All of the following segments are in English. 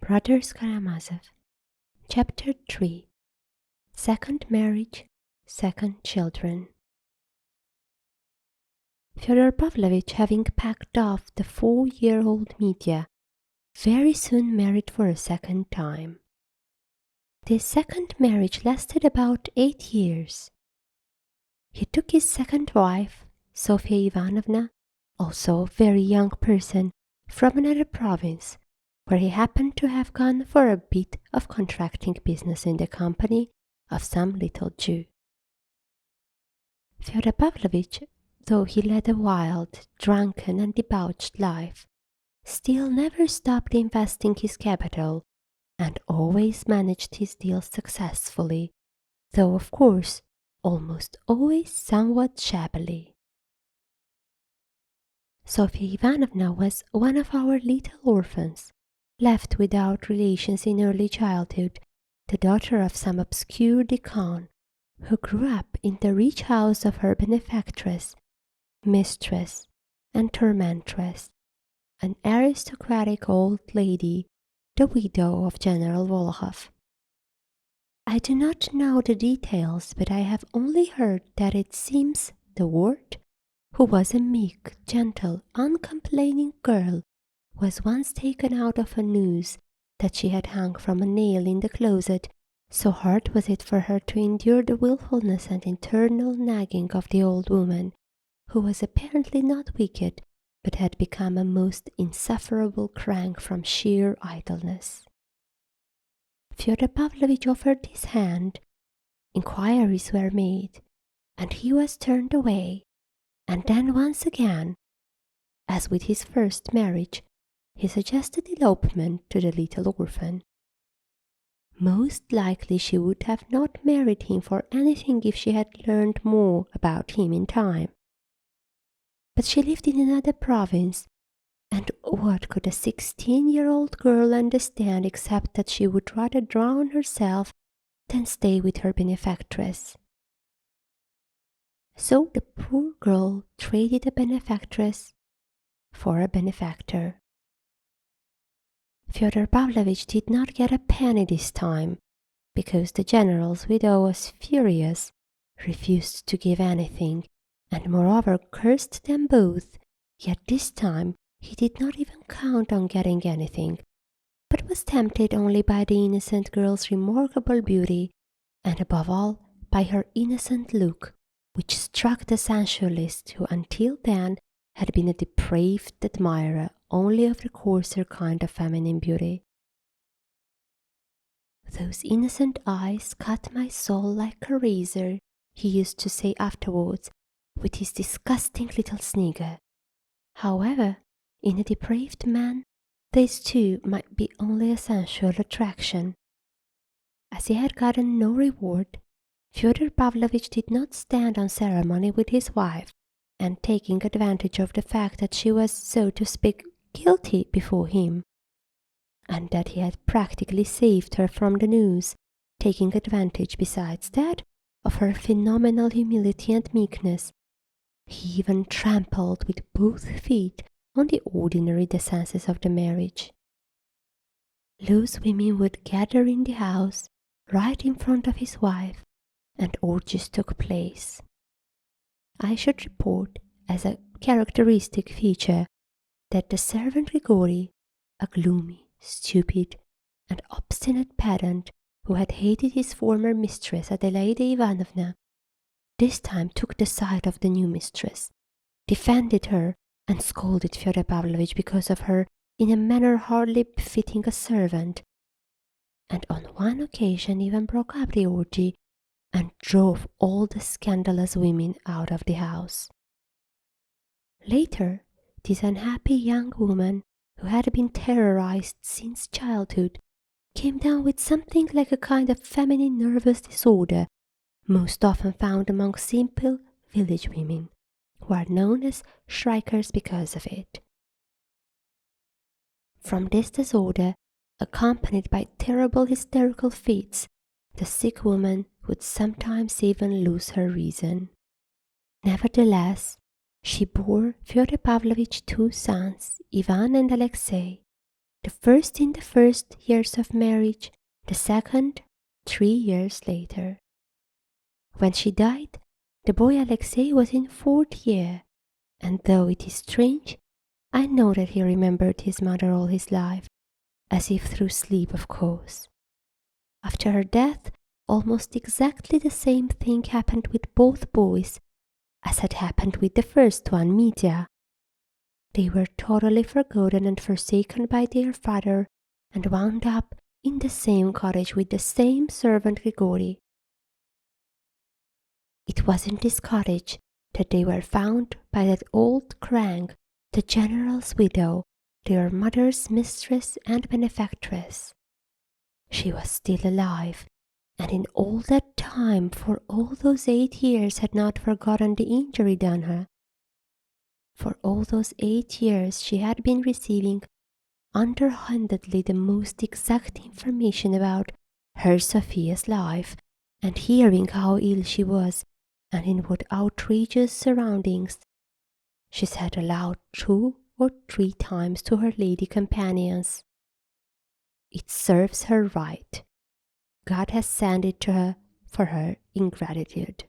Brothers Karamazov. Chapter 3. Second Marriage, Second Children. Fyodor Pavlovich, having packed off the 4-year-old Mitya, very soon married for a second time. This second marriage lasted about 8 years. He took his second wife, Sofya Ivanovna, also a very young person, from another province, where he happened to have gone for a bit of contracting business in the company of some little Jew. Fyodor Pavlovich, though he led a wild, drunken and debauched life, still never stopped investing his capital and always managed his deals successfully, though of course almost always somewhat shabbily. Sofya Ivanovna was one of our little orphans, left without relations in early childhood, the daughter of some obscure deacon, who grew up in the rich house of her benefactress, mistress, and tormentress, an aristocratic old lady, the widow of General Volokov. I do not know the details, but I have only heard that it seems the ward, who was a meek, gentle, uncomplaining girl, was once taken out of a noose that she had hung from a nail in the closet, so hard was it for her to endure the wilfulness and internal nagging of the old woman, who was apparently not wicked, but had become a most insufferable crank from sheer idleness. Fyodor Pavlovich offered his hand, inquiries were made, and he was turned away, and then once again, as with his first marriage, he suggested elopement to the little orphan. Most likely she would have not married him for anything if she had learned more about him in time. But she lived in another province, and what could a 16-year-old girl understand except that she would rather drown herself than stay with her benefactress? So the poor girl traded a benefactress for a benefactor. Fyodor Pavlovich did not get a penny this time, because the general's widow was furious, refused to give anything, and moreover cursed them both, yet this time he did not even count on getting anything, but was tempted only by the innocent girl's remarkable beauty, and above all by her innocent look, which struck the sensualist who until then had been a depraved admirer only of the coarser kind of feminine beauty. "Those innocent eyes cut my soul like a razor," he used to say afterwards, with his disgusting little snigger. However, in a depraved man, these too might be only a sensual attraction. As he had gotten no reward, Fyodor Pavlovich did not stand on ceremony with his wife, and taking advantage of the fact that she was, so to speak, guilty before him, and that he had practically saved her from the noose, taking advantage besides that of her phenomenal humility and meekness, he even trampled with both feet on the ordinary decencies of the marriage. Loose women would gather in the house right in front of his wife, and orgies took place. I should report as a characteristic feature that the servant Grigori, a gloomy, stupid, and obstinate pedant who had hated his former mistress Adelaida Ivanovna, this time took the side of the new mistress, defended her, and scolded Fyodor Pavlovich because of her in a manner hardly befitting a servant, and on one occasion even broke up the orgy and drove all the scandalous women out of the house. Later, this unhappy young woman, who had been terrorized since childhood, came down with something like a kind of feminine nervous disorder, most often found among simple village women, who are known as shrikers because of it. From this disorder, accompanied by terrible hysterical fits, the sick woman would sometimes even lose her reason. Nevertheless, she bore Fyodor Pavlovich 2 sons, Ivan and Alexei, the first in the first years of marriage, the second 3 years later. When she died, the boy Alexei was in 4th year, and though it is strange, I know that he remembered his mother all his life, as if through sleep, of course. After her death, almost exactly the same thing happened with both boys as had happened with the first one, Mitya. They were totally forgotten and forsaken by their father and wound up in the same cottage with the same servant Grigori. It was in this cottage that they were found by that old crank, the general's widow, their mother's mistress and benefactress. She was still alive, and in all that time, for all those 8 years, had not forgotten the injury done her. For all those 8 years she had been receiving underhandedly the most exact information about her Sophia's life, and hearing how ill she was and in what outrageous surroundings. She said aloud 2 or 3 times to her lady companions, "It serves her right. God has sent it to her for her ingratitude."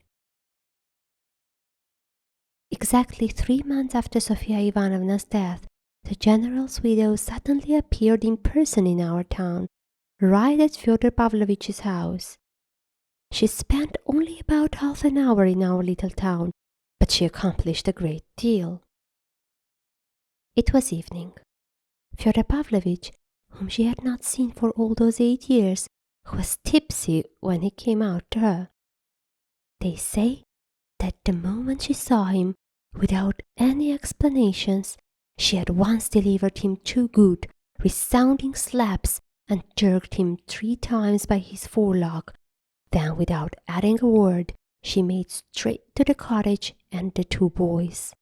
Exactly 3 months after Sofia Ivanovna's death, the general's widow suddenly appeared in person in our town, right at Fyodor Pavlovich's house. She spent only about half an hour in our little town, but she accomplished a great deal. It was evening. Fyodor Pavlovich, whom she had not seen for all those 8 years, was tipsy when he came out to her. They say that the moment she saw him, without any explanations, she at once delivered him 2 good, resounding slaps and jerked him 3 times by his forelock. Then, without adding a word, she made straight to the cottage and the 2 boys.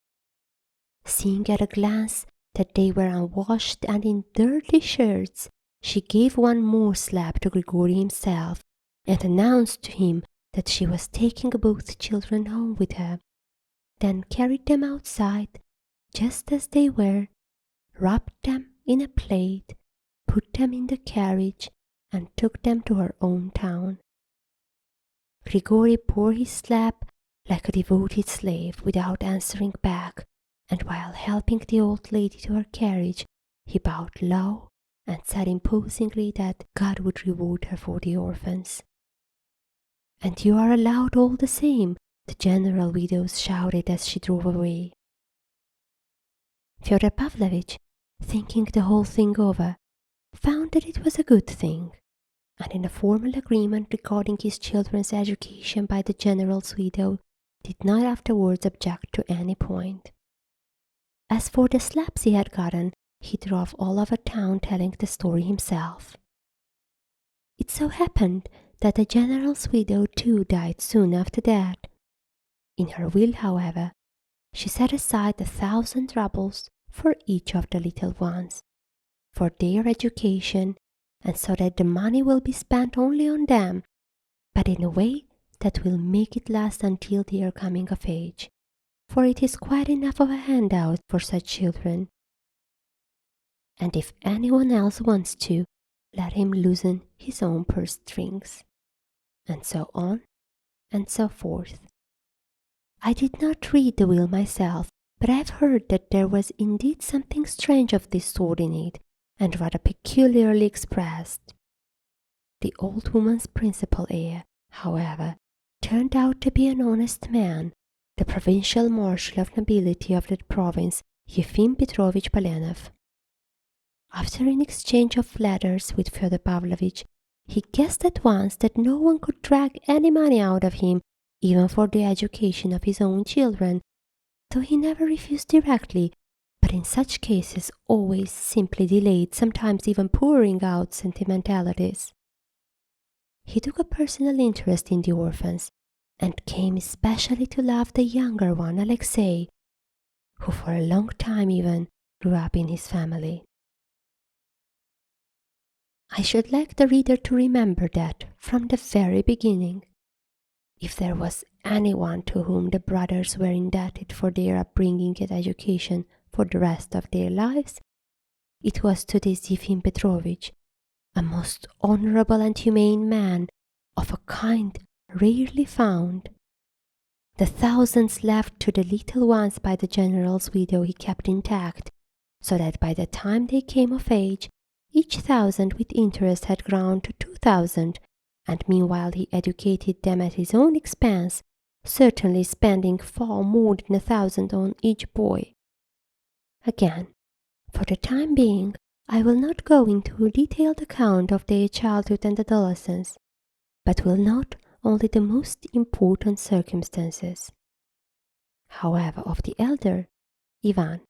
Seeing at a glance that they were unwashed and in dirty shirts, she gave one more slap to Grigori himself and announced to him that she was taking both children home with her, then carried them outside just as they were, wrapped them in a plate, put them in the carriage, and took them to her own town. Grigori bore his slap like a devoted slave without answering back, and while helping the old lady to her carriage, he bowed low and said imposingly that God would reward her for the orphans. "And you are allowed all the same," the general widow shouted as she drove away. Fyodor Pavlovich, thinking the whole thing over, found that it was a good thing, and in a formal agreement regarding his children's education by the general's widow, did not afterwards object to any point. As for the slaps he had gotten, he drove all over town telling the story himself. It so happened that the general's widow too died soon after that. In her will, however, she set aside 1,000 rubles for each of the little ones, for their education, and so that the money will be spent only on them, but in a way that will make it last until they are coming of age, for it is quite enough of a handout for such children. And if anyone else wants to, let him loosen his own purse strings. And so on, and so forth. I did not read the will myself, but I have heard that there was indeed something strange of this sort in it, and rather peculiarly expressed. The old woman's principal heir, however, turned out to be an honest man, the provincial marshal of nobility of that province, Yefim Petrovich Polenov. After an exchange of letters with Fyodor Pavlovich, he guessed at once that no one could drag any money out of him, even for the education of his own children, though he never refused directly, but in such cases always simply delayed, sometimes even pouring out sentimentalities. He took a personal interest in the orphans, and came especially to love the younger one, Alexei, who for a long time even grew up in his family. I should like the reader to remember that, from the very beginning, if there was anyone to whom the brothers were indebted for their upbringing and education for the rest of their lives, it was to this Yefim Petrovitch, a most honorable and humane man, of a kind rarely found. The thousands left to the little ones by the general's widow he kept intact, so that by the time they came of age, each thousand with interest had grown to 2,000, and meanwhile he educated them at his own expense, certainly spending far more than 1,000 on each boy. Again, for the time being, I will not go into a detailed account of their childhood and adolescence, but will note only the most important circumstances. However, of the elder, Ivan,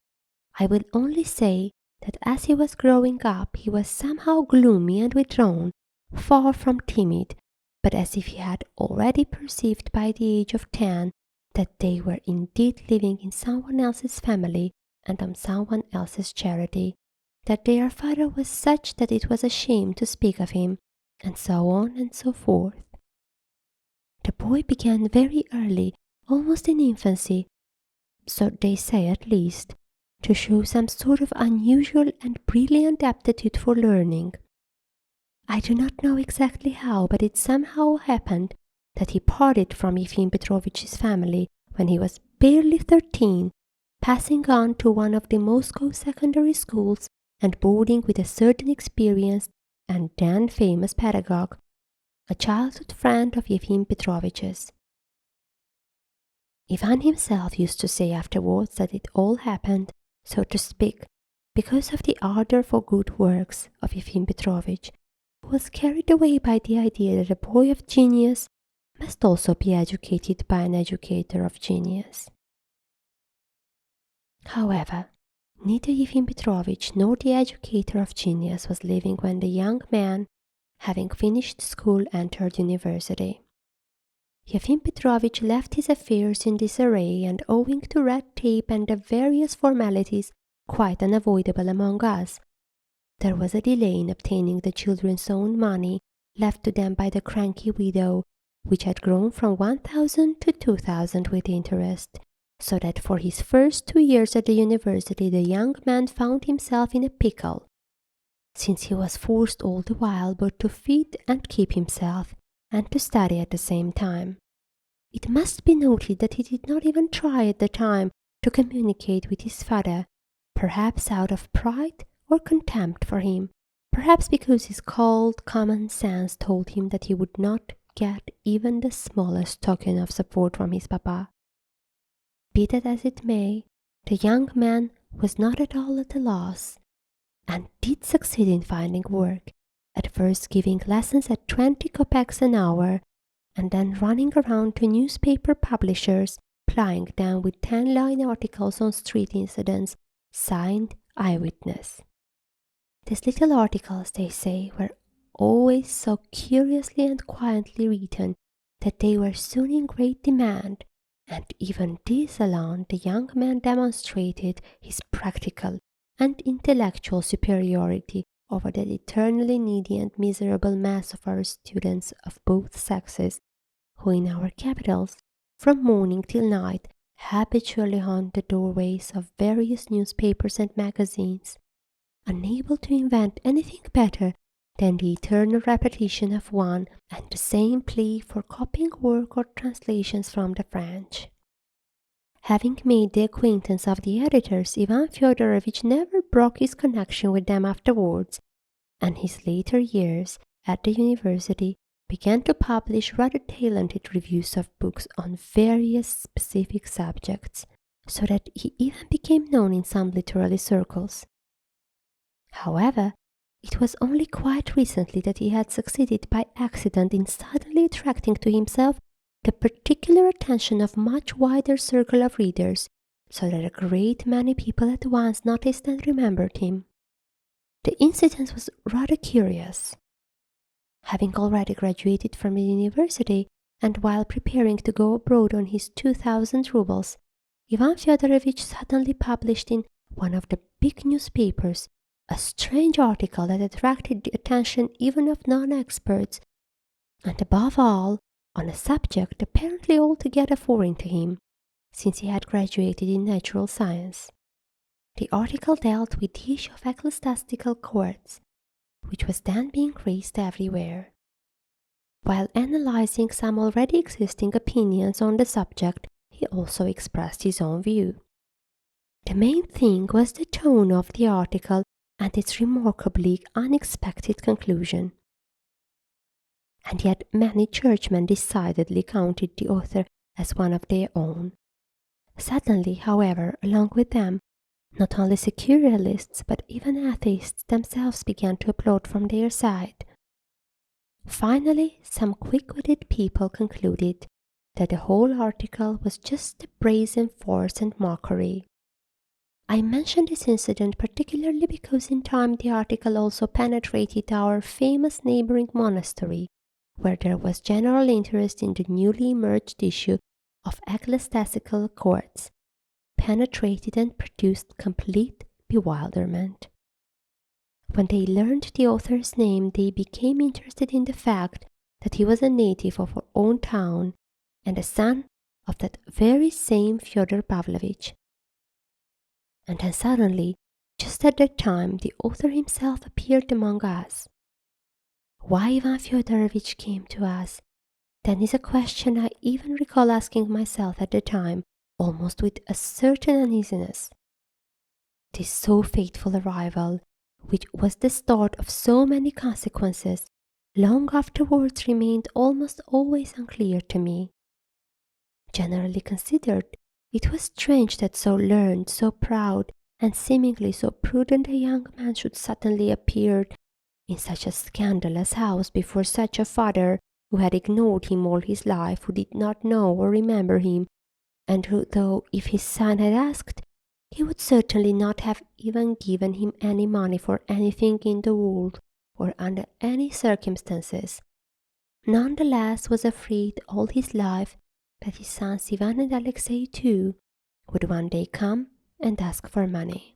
I will only say that as he was growing up he was somehow gloomy and withdrawn, far from timid, but as if he had already perceived by the age of 10 that they were indeed living in someone else's family and on someone else's charity, that their father was such that it was a shame to speak of him, and so on and so forth. The boy began very early, almost in infancy, so they say at least, to show some sort of unusual and brilliant aptitude for learning. I do not know exactly how, but it somehow happened that he parted from Yefim Petrovitch's family when he was barely 13, passing on to one of the Moscow secondary schools and boarding with a certain experienced and then famous pedagogue, a childhood friend of Yefim Petrovitch's. Ivan himself used to say afterwards that it all happened, so to speak, because of the ardor for good works of Yefim Petrovitch, who was carried away by the idea that a boy of genius must also be educated by an educator of genius. However, neither Yefim Petrovitch nor the educator of genius was living when the young man, having finished school, entered university. Yefim Petrovitch left his affairs in disarray, and owing to red tape and the various formalities quite unavoidable among us, there was a delay in obtaining the children's own money left to them by the cranky widow, which had grown from 1,000 to 2,000 with interest, so that for his first 2 years at the university the young man found himself in a pickle, since he was forced all the while both to feed and keep himself, and to study at the same time. It must be noted that he did not even try at the time to communicate with his father, perhaps out of pride or contempt for him, perhaps because his cold common sense told him that he would not get even the smallest token of support from his papa. Be that as it may, the young man was not at all at a loss, and did succeed in finding work, at first giving lessons at 20 kopecks an hour, and then running around to newspaper publishers, plying them with 10-line articles on street incidents, signed Eyewitness. These little articles, they say, were always so curiously and quietly written that they were soon in great demand, and even this alone the young man demonstrated his practical and intellectual superiority over the eternally needy and miserable mass of our students of both sexes, who in our capitals, from morning till night, habitually haunt the doorways of various newspapers and magazines, unable to invent anything better than the eternal repetition of one and the same plea for copying work or translations from the French. Having made the acquaintance of the editors, Ivan Fyodorovitch never broke his connection with them afterwards, and his later years at the university began to publish rather talented reviews of books on various specific subjects, so that he even became known in some literary circles. However, it was only quite recently that he had succeeded by accident in suddenly attracting to himself the particular attention of much wider circle of readers, so that a great many people at once noticed and remembered him. The incident was rather curious. Having already graduated from the university, and while preparing to go abroad on his 2,000 rubles, Ivan Fyodorovitch suddenly published in one of the big newspapers a strange article that attracted the attention even of non-experts, and above all, on a subject apparently altogether foreign to him, since he had graduated in natural science. The article dealt with the issue of ecclesiastical courts, which was then being raised everywhere. While analyzing some already existing opinions on the subject, he also expressed his own view. The main thing was the tone of the article and its remarkably unexpected conclusion. And yet many churchmen decidedly counted the author as one of their own. Suddenly, however, along with them, not only secularists but even atheists themselves began to applaud from their side. Finally, some quick-witted people concluded that the whole article was just a brazen farce and mockery. I mention this incident particularly because in time the article also penetrated our famous neighboring monastery, where there was general interest in the newly emerged issue of ecclesiastical courts, penetrated and produced complete bewilderment. When they learned the author's name, they became interested in the fact that he was a native of our own town and a son of that very same Fyodor Pavlovich. And then suddenly, just at that time, the author himself appeared among us. Why Ivan Fyodorovich came to us, then is a question I even recall asking myself at the time, almost with a certain uneasiness. This so fateful arrival, which was the start of so many consequences, long afterwards remained almost always unclear to me. Generally considered, it was strange that so learned, so proud, and seemingly so prudent a young man should suddenly appear in such a scandalous house before such a father who had ignored him all his life, who did not know or remember him, and who, though if his son had asked, he would certainly not have even given him any money for anything in the world or under any circumstances, none the less was afraid all his life that his sons Ivan and Alexei too would one day come and ask for money.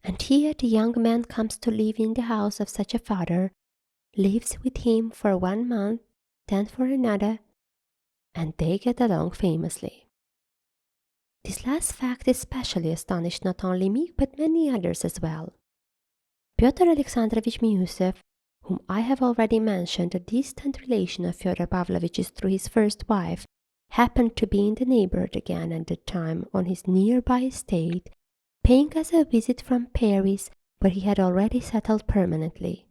And here the young man comes to live in the house of such a father, lives with him for 1 month, then for another, and they get along famously. This last fact especially astonished not only me but many others as well. Pyotr Alexandrovich Miusev, whom I have already mentioned, a distant relation of Fyodor Pavlovich's through his first wife, happened to be in the neighborhood again at that time on his nearby estate, paying us a visit from Paris, where he had already settled permanently.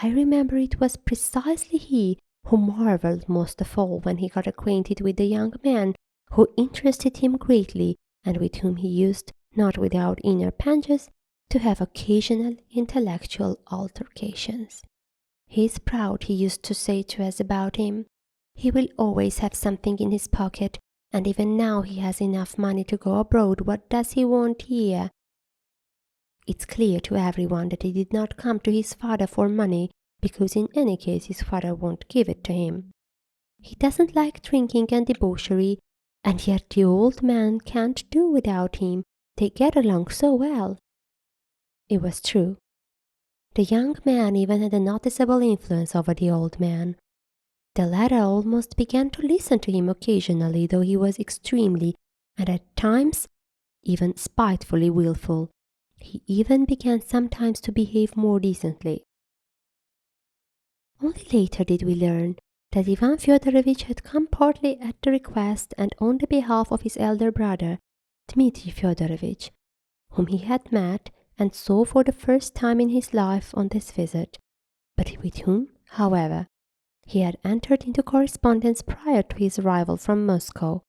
I remember it was precisely he who marveled most of all when he got acquainted with the young man who interested him greatly and with whom he used, not without inner pangs, to have occasional intellectual altercations. He is proud, he used to say to us about him. He will always have something in his pocket, and even now he has enough money to go abroad. What does he want here? It's clear to everyone that he did not come to his father for money, because in any case his father won't give it to him. He doesn't like drinking and debauchery, and yet the old man can't do without him. They get along so well. It was true. The young man even had a noticeable influence over the old man. The latter almost began to listen to him occasionally, though he was extremely, and at times even spitefully wilful. He even began sometimes to behave more decently. Only later did we learn that Ivan Fyodorovich had come partly at the request and on the behalf of his elder brother, Dmitri Fyodorovich, whom he had met and saw for the first time in his life on this visit, but with whom, however, he had entered into correspondence prior to his arrival from Moscow,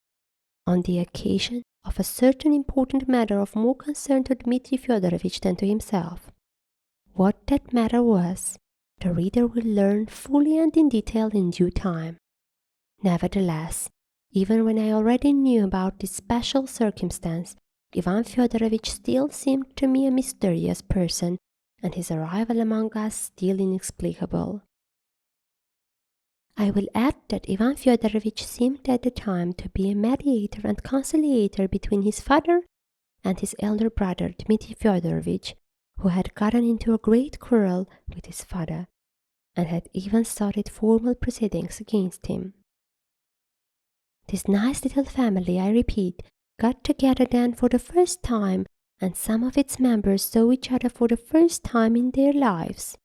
on the occasion of a certain important matter of more concern to Dmitri Fyodorovich than to himself. What that matter was, the reader will learn fully and in detail in due time. Nevertheless, even when I already knew about this special circumstance, Ivan Fyodorovich still seemed to me a mysterious person, and his arrival among us still inexplicable. I will add that Ivan Fyodorovich seemed at the time to be a mediator and conciliator between his father and his elder brother Dmitri Fyodorovich, who had gotten into a great quarrel with his father, and had even started formal proceedings against him. This nice little family, I repeat, got together then for the first time, and some of its members saw each other for the first time in their lives.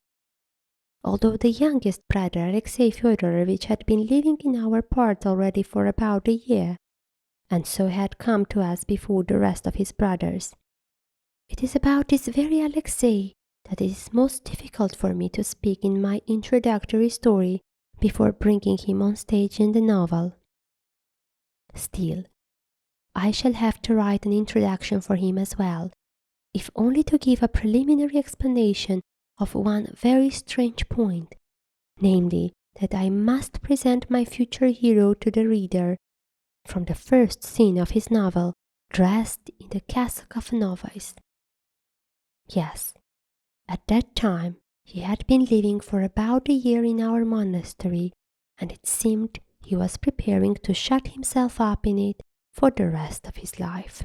Although the youngest brother, Alexei Fyodorovich, had been living in our part already for about a year, and so had come to us before the rest of his brothers. It is about this very Alexei that it is most difficult for me to speak in my introductory story before bringing him on stage in the novel. Still, I shall have to write an introduction for him as well, if only to give a preliminary explanation of one very strange point, namely that I must present my future hero to the reader, from the first scene of his novel, dressed in the cassock of a novice. Yes, at that time he had been living for about a year in our monastery, and it seemed he was preparing to shut himself up in it for the rest of his life.